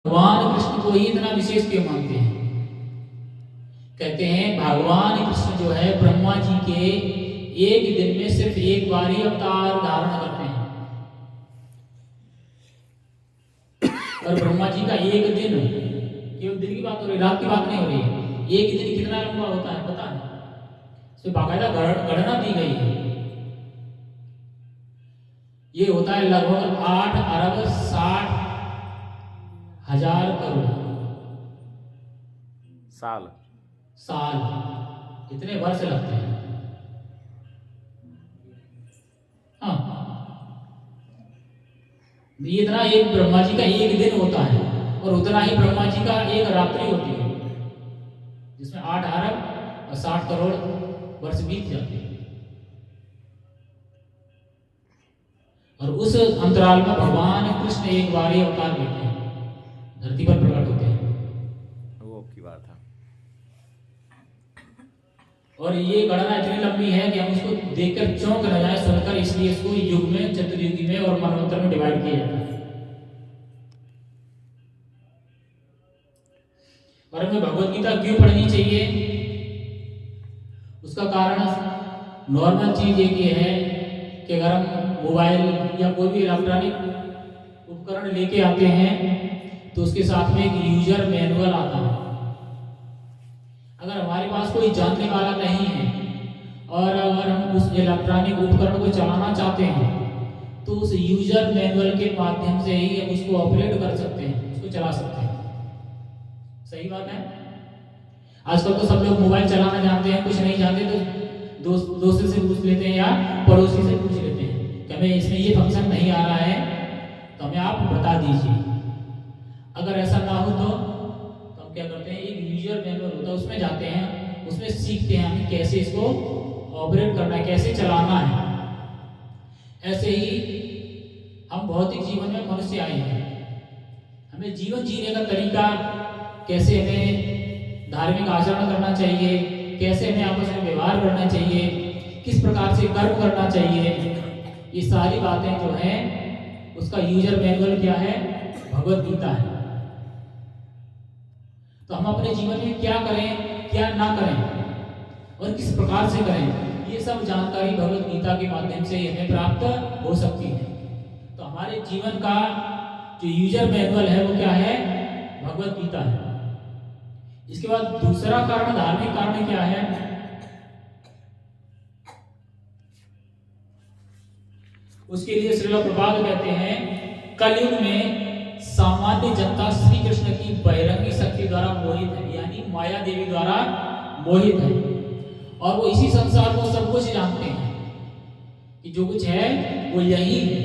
भगवान कृष्ण को ही इतना विशेष क्यों मानते हैं? कहते हैं भगवान कृष्ण जो है ब्रह्मा जी के एक दिन में सिर्फ एक बार ही अवतार धारण करते हैं। और ब्रह्मा जी का एक दिन, केवल दिन की बात हो रही, रात की बात नहीं हो रही है। एक दिन कितना लंबा होता है पता है? इसमें बाकायदा गणना दी गई है। ये होता है लगभग 8 अरब 60 हजार करोड़ साल। इतने वर्ष लगते हैं। हाँ, ये इतना एक ब्रह्मा जी का एक दिन होता है और उतना ही ब्रह्मा जी का एक रात्रि होती है, जिसमें 8 अरब और 60 करोड़ वर्ष बीत जाते हैं। और उस अंतराल में भगवान कृष्ण एक बार ही अवतार लेते हैं, धरती पर प्रकट होते हैं। वो की बात है। और ये गणना इतनी लंबी है कि हम उसको देखकर चौंक न जाए सुनकर, इसलिए इसको युग में, चतुर्युगी में और मनवंतर में डिवाइड किया जाता है। और हमें भगवत गीता क्यों पढ़नी चाहिए? उसका कारण नॉर्मल चीज एक ये है कि अगर हम मोबाइल या कोई भी इलेक्ट्रॉनिक उपकरण लेके आते हैं तो उसके साथ में एक यूजर मैनुअल आता है। अगर हमारे पास कोई जानने वाला नहीं है और अगर हम उस इलेक्ट्रॉनिक उपकरण को चलाना चाहते हैं तो उस यूजर मैनुअल के माध्यम से ही हम उसको ऑपरेट कर सकते हैं, उसको चला सकते हैं। सही बात है। आजकल तो सब लोग मोबाइल चलाना जानते हैं, कुछ नहीं जानते तो दोस्त से पूछ लेते हैं या पड़ोसी से पूछ लेते हैं कि हमें इसमें ये फंक्शन नहीं आ रहा है तो हमें आप बता दीजिए। अगर ऐसा ना हो तो हम क्या करते हैं, एक यूजर मैनुअल होता है, उसमें जाते हैं, उसमें सीखते हैं हमें कैसे इसको ऑपरेट करना है, कैसे चलाना है। ऐसे ही हम भौतिक जीवन में मनुष्य आए हैं, हमें जीवन जीने का तरीका, कैसे हमें धार्मिक आचरण करना चाहिए, कैसे हमें आपस में व्यवहार करना चाहिए, किस प्रकार से कर्म करना चाहिए, ये सारी बातें जो हैं उसका यूजर मैनुअल क्या है? भगवत गीता है। तो हम अपने जीवन में क्या करें, क्या ना करें और किस प्रकार से करें, ये सब जानकारी भगवत गीता के माध्यम से हमें प्राप्त हो सकती है। तो हमारे जीवन का जो यूजर मैनुअल है वो क्या है? भगवत गीता है। इसके बाद दूसरा कारण, धार्मिक कारण क्या है? उसके लिए श्रील प्रभुपाद कहते हैं कलयुग में सामान्य जनता श्री कृष्ण की बहिरंगी शक्ति द्वारा मोहित है, यानी माया देवी द्वारा मोहित है। और वो इसी संसार को सब कुछ जानते हैं कि जो कुछ है वो यही है,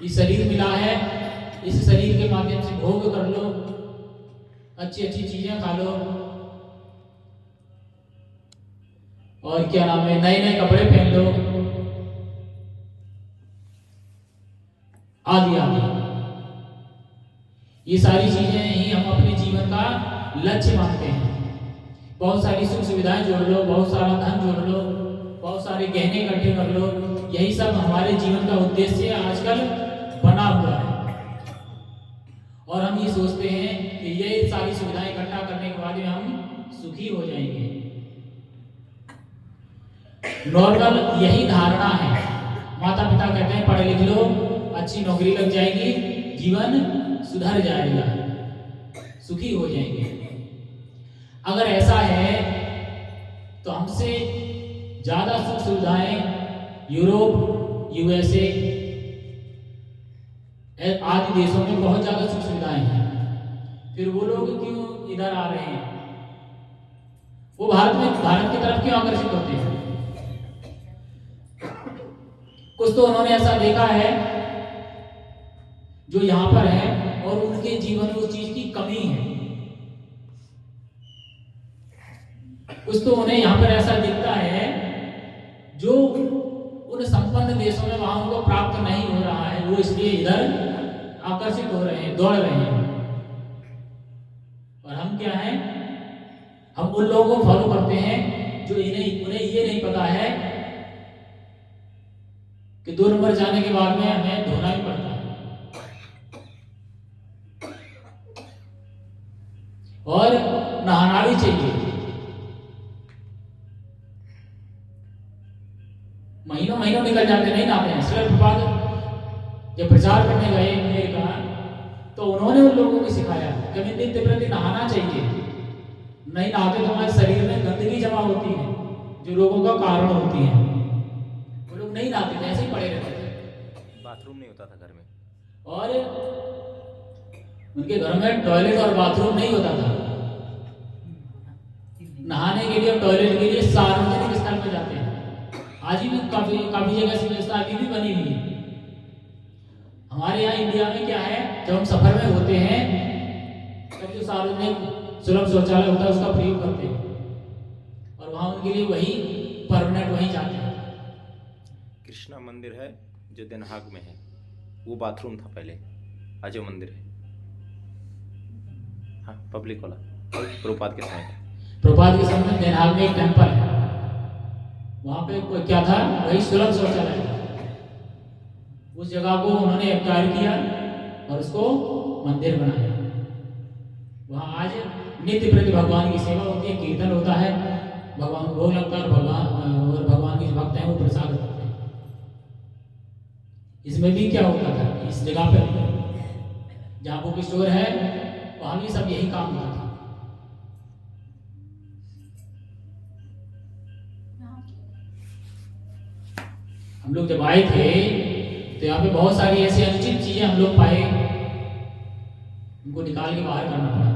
ये शरीर मिला है, इस शरीर के माध्यम से भोग कर लो, अच्छी अच्छी चीजें खा लो और क्या नाम है, नए नए कपड़े पहन लो, आदि आदि। ये सारी चीजें ही हम अपने जीवन का लक्ष्य मानते हैं। बहुत सारी सुख सुविधाएं जोड़ लो, बहुत सारा धन जोड़ लो, बहुत सारे गहने इकट्ठे कर लो, यही सब हमारे जीवन का उद्देश्य आजकल बना हुआ है। और हम ये सोचते हैं कि ये सारी सुविधाएं इकट्ठा करने के बाद में हम सुखी हो जाएंगे। नॉर्मल यही धारणा है। माता पिता कहते हैं पढ़े लिख लो, अच्छी नौकरी लग जाएगी, जीवन सुधर जाएगा, सुखी हो जाएंगे। अगर ऐसा है तो हमसे ज्यादा सुख सुविधाएं यूरोप, यूएसए आदि देशों में बहुत ज्यादा सुख सुविधाएं हैं, फिर वो लोग क्यों इधर आ रहे हैं? वो भारत की तरफ क्यों आकर्षित होते हैं? कुछ तो उन्होंने ऐसा देखा है जो यहां पर है और उनके जीवन में उस चीज की कमी है। कुछ तो उन्हें यहां पर ऐसा दिखता है जो उन संपन्न देशों में वहां उनको प्राप्त नहीं हो रहा है, वो इसलिए इधर आकर्षित हो रहे हैं, दौड़ रहे हैं। और हम क्या हैं? हम उन लोगों को फॉलो करते हैं जो उन्हें ये नहीं पता है कि 2 नंबर जाने के बाद में हमें धोना भी पड़ता है। और नहाना भी चाहिए। महीनों महीनों निकल जाते, नहीं नहाते हैं। श्रील प्रभुपाद जब प्रचार करने गए अमेरिका, तो उन्होंने उन लोगों को सिखाया कि नित्य प्रति नहाना चाहिए। नहीं नहाते तो हमारे शरीर में गंदगी जमा होती है जो रोगों का कारण होती है। वो लोग नहीं नहाते थे, ऐसे ही पड़े रहते थे। बाथरूम नहीं होता था घर में। और उनके घर में टॉयलेट और बाथरूम नहीं होता था। नहाने के लिए और टॉयलेट के लिए सार्वजनिक स्थल पर जाते हैं। आज भी काफी काफी जगह से व्यवस्था अभी भी बनी हुई है। हमारे यहाँ इंडिया में क्या है, जब हम सफर में होते हैं तब जो सार्वजनिक सुलभ शौचालय होता है उसका प्रयोग करते हैं और वहाँ उनके लिए वही परमानेंट वहीं जाते हैं। कृष्णा मंदिर है जो देन हाग में है, वो बाथरूम था पहले। आज वो मंदिर है, हाँ पब्लिक वाला, प्रभुपाद के समय का। प्रभुपाद के समय में देन हाग में एक टेम्पल है, वहाँ पे क्या था, वही सुलभ शौचालय था। उस जगह को उन्होंने एक्वायर किया और उसको मंदिर बनाया। वहाँ आज नित्य प्रति भगवान की सेवा होती है, कीर्तन होता है, भगवान को भोग लगता है और भगवान के जो भक्त हैं वो प्रसाद करते हैं। इसमें भी क्या होता था, इस जगह पे जहाँ बुक स्टोर है वहाँ भी सब यही काम होता था। हम लोग जब आए थे तो यहाँ पे बहुत सारी ऐसी अनुचित चीजें हम लोग पाए, उनको निकाल के बाहर करना पड़ा,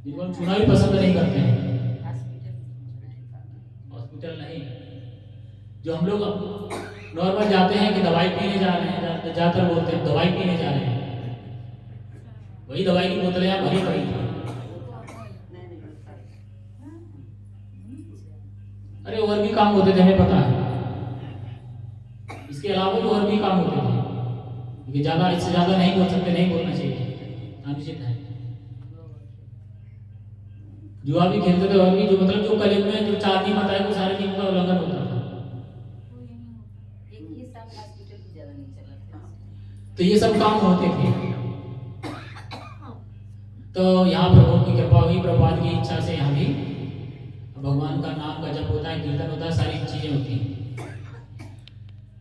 जिनको हम छूना भी पसंद नहीं करते हैं। हॉस्पिटल नहीं, जो हम लोग नॉर्मल जाते हैं कि दवाई पीने जा रहे हैं, ज्यादातर बोलते हैं दवाई पीने जा रहे हैं, वही दवाई की बोतलें यहाँ भरी पड़ी थी। अरे और भी काम होते थे, हमें पता है, इसके अलावा भी और भी काम होते थे, क्योंकि ज्यादा इससे ज्यादा नहीं बोल सकते, नहीं बोलना चाहिए, अनुचित है। जुआ भी खेलते थे और भी जो मतलब जो कलयुग में जो 4 नियम बताए वो सारे नियम का उल्लंघन होता था। तो ये सब काम होते थे। तो यहाँ प्रभु की कृपा हुई, प्रभुपाद की इच्छा से यहाँ भी भगवान का नाम का जप होता है, कीर्तन होता है, सारी चीजें होती हैं।